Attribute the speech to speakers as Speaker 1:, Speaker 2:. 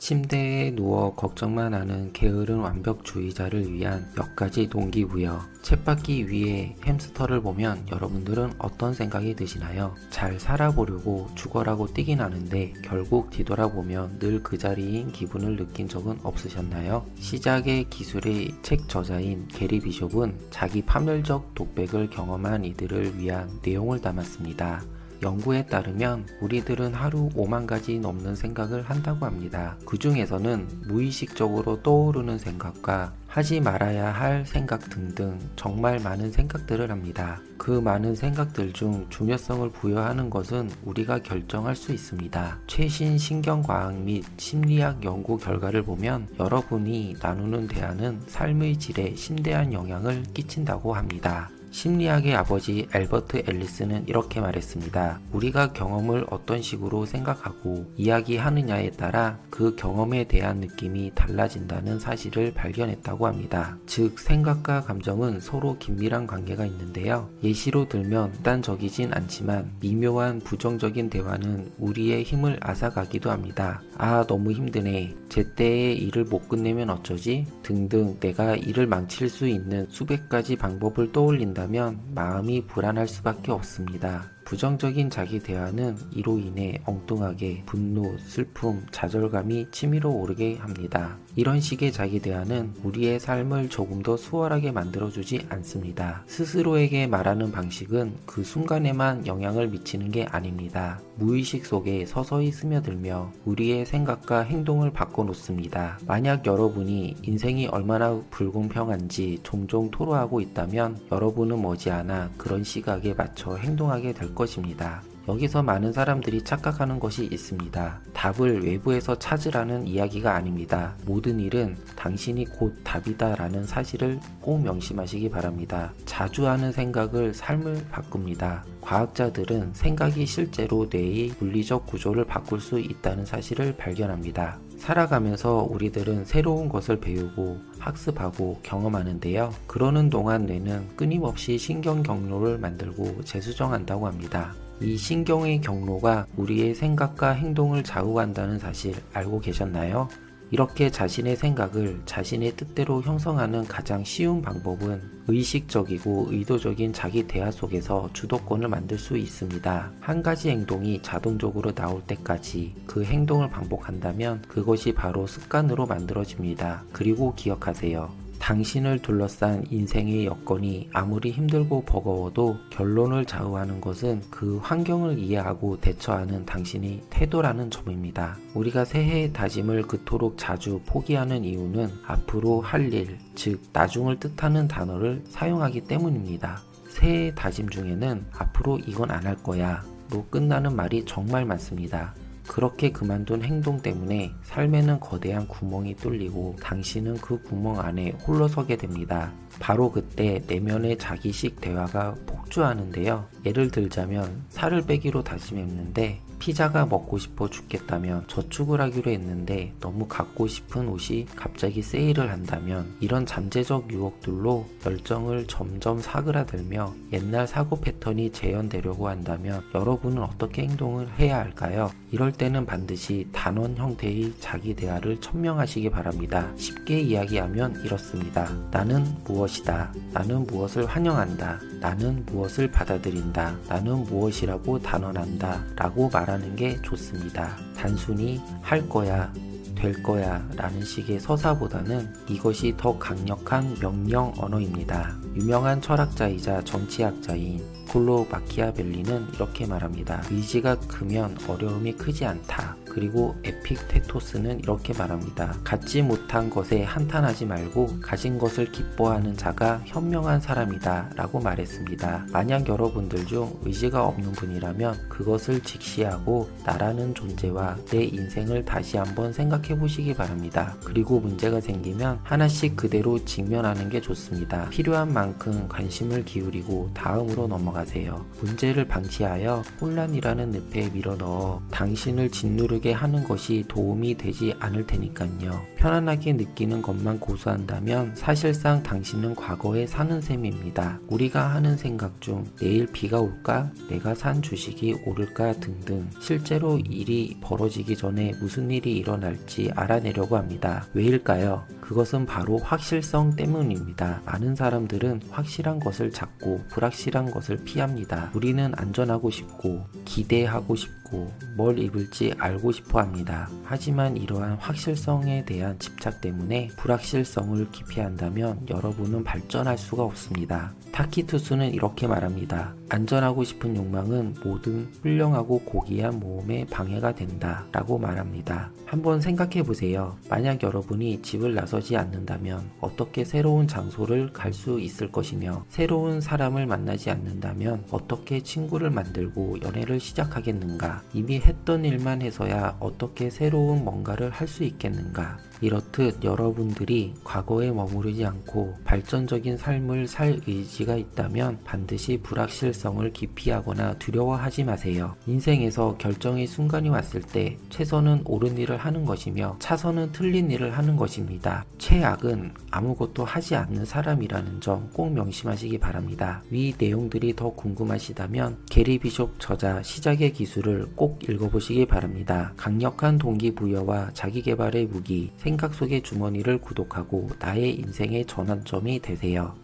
Speaker 1: 침대에 누워 걱정만 하는 게으른 완벽주의자를 위한 몇 가지 동기부여. 쳇바퀴 위에 햄스터를 보면 여러분들은 어떤 생각이 드시나요? 잘 살아보려고 죽어라고 뛰긴 하는데 결국 뒤돌아보면 늘 그 자리인 기분을 느낀 적은 없으셨나요? 시작의 기술의 책 저자인 게리 비숍은 자기 파멸적 독백을 경험한 이들을 위한 내용을 담았습니다. 연구에 따르면 우리들은 하루 5만 가지 넘는 생각을 한다고 합니다. 그 중에서는 무의식적으로 떠오르는 생각과 하지 말아야 할 생각 등등 정말 많은 생각들을 합니다. 그 많은 생각들 중 중요성을 부여하는 것은 우리가 결정할 수 있습니다. 최신 신경과학 및 심리학 연구 결과를 보면 여러분이 나누는 대화는 삶의 질에 심대한 영향을 끼친다고 합니다. 심리학의 아버지 앨버트 앨리스는 이렇게 말했습니다. 우리가 경험을 어떤 식으로 생각하고 이야기하느냐에 따라 그 경험에 대한 느낌이 달라진다는 사실을 발견했다고 합니다. 즉, 생각과 감정은 서로 긴밀한 관계가 있는데요. 예시로 들면 극단적이진 않지만 미묘한 부정적인 대화는 우리의 힘을 앗아가기도 합니다. 아, 너무 힘드네. 제때에 일을 못 끝내면 어쩌지? 등등 내가 일을 망칠 수 있는 수백 가지 방법을 떠올린다면 마음이 불안할 수밖에 없습니다. 부정적인 자기 대화는 이로 인해 엉뚱하게 분노, 슬픔, 좌절감이 치밀어 오르게 합니다. 이런 식의 자기 대화는 우리의 삶을 조금 더 수월하게 만들어주지 않습니다. 스스로에게 말하는 방식은 그 순간에만 영향을 미치는 게 아닙니다. 무의식 속에 서서히 스며들며 우리의 생각과 행동을 바꿔놓습니다. 만약 여러분이 인생이 얼마나 불공평한지 종종 토로하고 있다면 여러분은 머지않아 그런 시각에 맞춰 행동하게 될 것입니다. 여기서 많은 사람들이 착각하는 것이 있습니다. 답을 외부에서 찾으라는 이야기가 아닙니다. 모든 일은 당신이 곧 답이다 라는 사실을 꼭 명심하시기 바랍니다. 자주 하는 생각을 삶을 바꿉니다. 과학자들은 생각이 실제로 뇌의 물리적 구조를 바꿀 수 있다는 사실을 발견합니다. 살아가면서 우리들은 새로운 것을 배우고 학습하고 경험하는데요. 그러는 동안 뇌는 끊임없이 신경 경로를 만들고 재수정한다고 합니다. 이 신경의 경로가 우리의 생각과 행동을 좌우한다는 사실 알고 계셨나요? 이렇게 자신의 생각을 자신의 뜻대로 형성하는 가장 쉬운 방법은 의식적이고 의도적인 자기 대화 속에서 주도권을 만들 수 있습니다. 한 가지 행동이 자동적으로 나올 때까지 그 행동을 반복한다면 그것이 바로 습관으로 만들어집니다. 그리고 기억하세요. 당신을 둘러싼 인생의 여건이 아무리 힘들고 버거워도 결론을 좌우하는 것은 그 환경을 이해하고 대처하는 당신의 태도라는 점입니다. 우리가 새해의 다짐을 그토록 자주 포기하는 이유는 앞으로 할 일, 즉 나중을 뜻하는 단어를 사용하기 때문입니다. 새해의 다짐 중에는 앞으로 이건 안 할 거야 로 끝나는 말이 정말 많습니다. 그렇게 그만둔 행동 때문에 삶에는 거대한 구멍이 뚫리고 당신은 그 구멍 안에 홀로 서게 됩니다. 바로 그때 내면의 자기식 대화가 폭주하는데요. 예를 들자면 살을 빼기로 다짐했는데 피자가 먹고 싶어 죽겠다면 저축을 하기로 했는데 너무 갖고 싶은 옷이 갑자기 세일을 한다면 이런 잠재적 유혹들로 열정을 점점 사그라들며 옛날 사고 패턴이 재현되려고 한다면 여러분은 어떻게 행동을 해야 할까요? 이럴 때는 반드시 단원 형태의 자기 대화를 천명하시기 바랍니다. 쉽게 이야기하면 이렇습니다. 나는 무엇이다. 나는 무엇을 환영한다. 나는 무엇을 받아들인다. 나는 무엇이라고 단언한다. 라고 말하는 게 좋습니다. 단순히 할 거야, 될 거야 라는 식의 서사보다는 이것이 더 강력한 명령 언어입니다. 유명한 철학자이자 정치학자인 니콜로 마키아벨리는 이렇게 말합니다. 의지가 크면 어려움이 크지 않다. 그리고 에픽테토스는 이렇게 말합니다. 갖지 못한 것에 한탄하지 말고 가진 것을 기뻐하는 자가 현명한 사람이다 라고 말했습니다. 만약 여러분들 중 의지가 없는 분이라면 그것을 직시하고 나라는 존재와 내 인생을 다시 한번 생각해 보시기 바랍니다. 그리고 문제가 생기면 하나씩 그대로 직면하는 게 좋습니다. 필요한 만큼 관심을 기울이고 다음으로 넘어가세요. 문제를 방치하여 혼란이라는 늪에 밀어넣어 당신을 짓누르게 모르게 하는 것이 도움이 되지 않을 테니까요. 편안하게 느끼는 것만 고수한다면 사실상 당신은 과거에 사는 셈입니다. 우리가 하는 생각 중 내일 비가 올까? 내가 산 주식이 오를까? 등등 실제로 일이 벌어지기 전에 무슨 일이 일어날지 알아내려고 합니다. 왜일까요? 그것은 바로 확실성 때문입니다. 많은 사람들은 확실한 것을 찾고 불확실한 것을 피합니다. 우리는 안전하고 싶고 기대하고 싶고 뭘 입을지 알고 싶어 합니다. 하지만 이러한 확실성에 대한 집착 때문에 불확실성을 기피한다면 여러분은 발전할 수가 없습니다. 타키투스는 이렇게 말합니다. 안전하고 싶은 욕망은 모든 훌륭하고 고귀한 모험에 방해가 된다 라고 말합니다. 한번 생각해 보세요. 만약 여러분이 집을 나서지 않는다면 어떻게 새로운 장소를 갈 수 있을 것이며 새로운 사람을 만나지 않는다면 어떻게 친구를 만들고 연애를 시작하겠는가? 이미 했던 일만 해서야 어떻게 새로운 뭔가를 할 수 있겠는가? 이렇듯 여러분들이 과거에 머무르지 않고 발전적인 삶을 살 의지가 있다면 반드시 불확실성을 기피하거나 두려워하지 마세요. 인생에서 결정의 순간이 왔을 때 최선은 옳은 일을 하는 것이며 차선은 틀린 일을 하는 것입니다. 최악은 아무것도 하지 않는 사람이라는 점 꼭 명심하시기 바랍니다. 위 내용들이 더 궁금하시다면 게리 비숍 저자 시작의 기술을 꼭 읽어보시기 바랍니다. 강력한 동기부여와 자기계발의 무기 생각 속의 주머니를 구독하고 나의 인생의 전환점이 되세요.